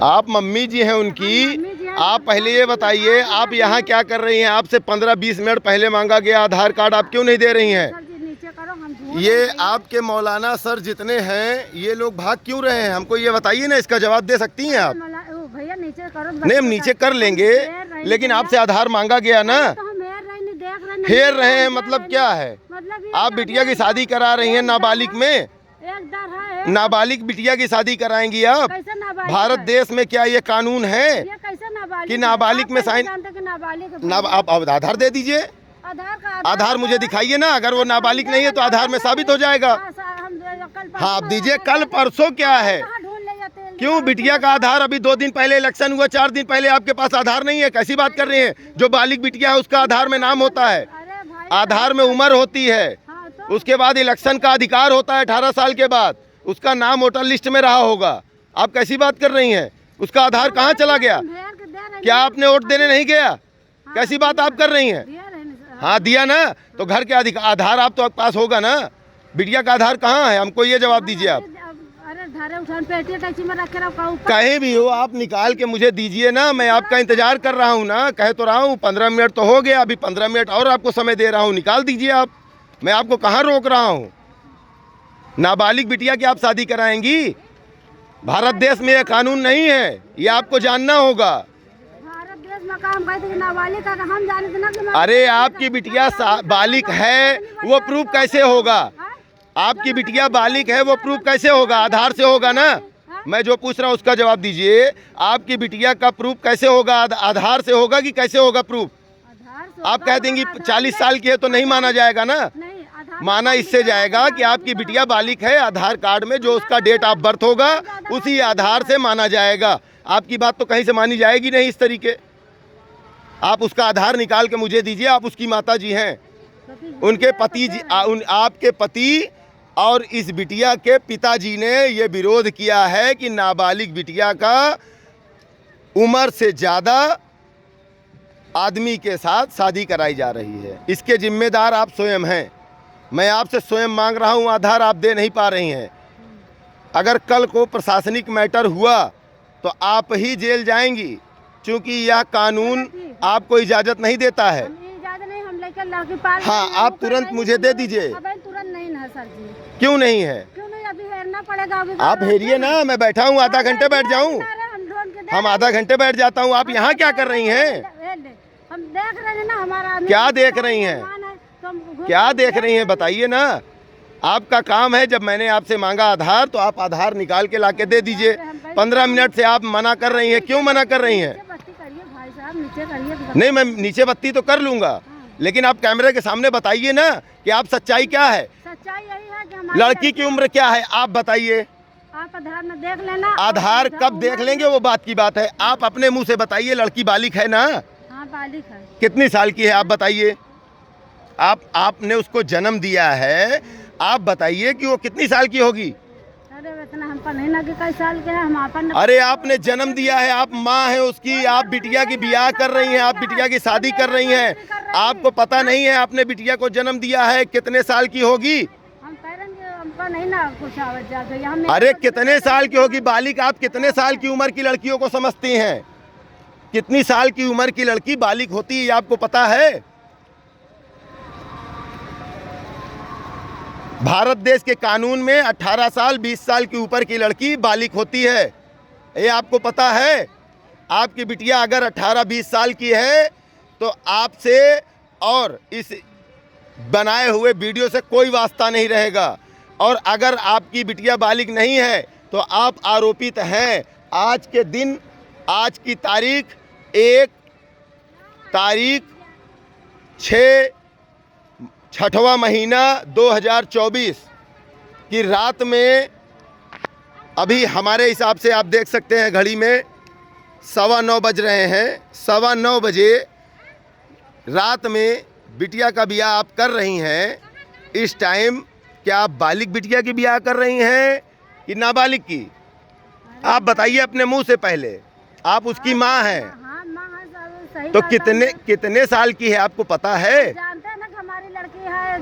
आप मम्मी जी हैं उनकी। आप पहले ये बताइए, आप यहाँ क्या कर रही हैं? आपसे 15-20 मिनट पहले मांगा गया आधार कार्ड, आप क्यों नहीं दे रही हैं? ये आपके मौलाना सर जितने हैं, ये लोग भाग क्यों रहे हैं? हमको ये बताइए ना, इसका जवाब दे सकती हैं आप? भैया नीचे करो। नहीं, हम नीचे कर लेंगे, लेकिन आपसे आधार मांगा गया ना। हेर रहे हैं मतलब क्या है? आप बिटिया की शादी करा रही हैं नाबालिग में। नाबालिग बिटिया की शादी कराएंगी आप? भारत देश में क्या ये कानून है कि नाबालिग में साइन? आप आधार दे दीजिए। आधार मुझे दिखाइए ना, अगर वो नाबालिग नहीं है तो आधार में साबित हो जाएगा। हाँ, आप दीजिए। कल परसों क्या है? क्यों बिटिया का आधार? अभी 2 दिन पहले इलेक्शन हुआ, 4 दिन पहले आपके पास आधार नहीं है? कैसी बात कर रही हैं? जो बालिग बिटिया है उसका आधार में नाम होता है, आधार में उम्र होती है, उसके बाद इलेक्शन का अधिकार होता है 18 साल के बाद, उसका नाम वोटर लिस्ट में रहा होगा। आप कैसी बात कर रही हैं? उसका आधार कहाँ चला गया? क्या आपने वोट देने नहीं गया? कैसी बात आप कर रही हैं? हाँ दिया ना, तो घर के अधिकार आधार आप तो पास होगा ना। बिटिया का आधार कहाँ है? हमको ये जवाब दीजिए आप। कहीं भी हो आप निकाल के मुझे दीजिए ना, मैं आपका इंतजार कर रहा हूँ ना। कह तो रहा हूँ 15 मिनट तो हो गया, अभी 15 मिनट और आपको समय दे रहा हूँ, निकाल दीजिए आप। मैं आपको कहाँ रोक रहा हूँ? नाबालिग बिटिया की आप शादी कराएंगी? भारत देश में यह कानून नहीं है, ये आपको जानना होगा। भारत देश में काम करते कि नाबालिग का हम जानते ना कि अरे आपकी बिटिया बालिग है, वो प्रूफ कैसे होगा? आपकी बिटिया बालिग है, वो प्रूफ कैसे होगा? आधार से होगा ना। मैं जो पूछ रहा हूँ उसका जवाब दीजिए। आपकी बिटिया का प्रूफ कैसे होगा? आधार से होगा कि कैसे होगा प्रूफ? आप कह देंगी 40 साल की है तो नहीं माना जाएगा ना। माना इससे जाएगा कि आपकी बिटिया बालिग है, आधार कार्ड में जो उसका डेट ऑफ बर्थ होगा उसी आधार से माना जाएगा। आपकी बात तो कहीं से मानी जाएगी नहीं इस तरीके। आप उसका आधार निकाल के मुझे दीजिए। आप उसकी माता जी हैं, उनके पति जी, आपके पति और इस बिटिया के पिताजी ने ये विरोध किया है कि नाबालिग बिटिया का उम्र से ज़्यादा आदमी के साथ शादी कराई जा रही है। इसके जिम्मेदार आप स्वयं हैं। मैं आपसे स्वयं मांग रहा हूं आधार, आप दे नहीं पा रही हैं। अगर कल को प्रशासनिक मैटर हुआ तो आप ही जेल जाएंगी, क्योंकि यह कानून आपको इजाज़त नहीं देता है। हाँ, आप तुरंत मुझे दे दीजिए। तुरंत नहीं ना सर जी। क्यों नहीं है? क्यों नहीं? अभी हेरना पड़ेगा। आप हेरिए ना, मैं बैठा हूँ, आधा घंटे बैठ जाऊँ। हम आधा घंटे बैठ जाता हूँ। आप यहाँ क्या कर रही हैं? हम देख रहे हैं ना हमारा। क्या देख रही हैं? क्या देख रही हैं बताइए ना। आपका काम है, जब मैंने आपसे मांगा आधार तो आप आधार निकाल के लाके दे दीजिए। 15 मिनट से आप मना कर रही हैं। क्यों मना कर रही हैं? नहीं, मैं नीचे बत्ती तो कर लूँगा, लेकिन आप कैमरे के सामने बताइए ना कि आप सच्चाई क्या है। सच्चाई यही है कि लड़की की उम्र क्या है आप बताइए। आप आधार में देख लेना। आधार कब देख लेंगे वो बात की बात है। आप अपने मुंह से बताइए, लड़की बालिग है ना? हाँ बालिग है। कितनी साल की है आप बताइए। आपने उसको जन्म दिया है, आप बताइए कि वो कितनी साल की होगी। अरे इतना हमको नहीं ना कि कई साल के है हम अपन। अरे आपने जन्म दिया है, आप माँ हैं उसकी, आप बिटिया की ब्याह कर रही हैं, आप बिटिया की शादी कर रही हैं। आपको पता नहीं है आपने बिटिया को जन्म दिया है, कितने साल की होगी? हम कह रहे हैं हमको नहीं ना कुछ आवाज। अरे कितने साल की होगी बालिग? आप कितने साल की उम्र की लड़कियों को समझती हैं? कितनी साल की उम्र की लड़की बालिग होती है आपको पता है? भारत देश के कानून में 18 साल 20 साल के ऊपर की लड़की बालिग होती है, ये आपको पता है। आपकी बिटिया अगर 18-20 साल की है तो आपसे और इस बनाए हुए वीडियो से कोई वास्ता नहीं रहेगा। और अगर आपकी बिटिया बालिग नहीं है तो आप आरोपित हैं। आज के दिन, आज की तारीख 6वां महीना 2024 की रात में, अभी हमारे हिसाब से आप देख सकते हैं घड़ी में 9:15 बज रहे हैं। 9:15 बजे रात में बिटिया का ब्याह आप कर रही हैं। इस टाइम क्या आप बालिग बिटिया की ब्याह कर रही हैं कि नाबालिग की? आप बताइए अपने मुंह से पहले। आप उसकी माँ हैं तो कितने साल की है आपको पता है? जानते हैं ना कि हमारी लड़की है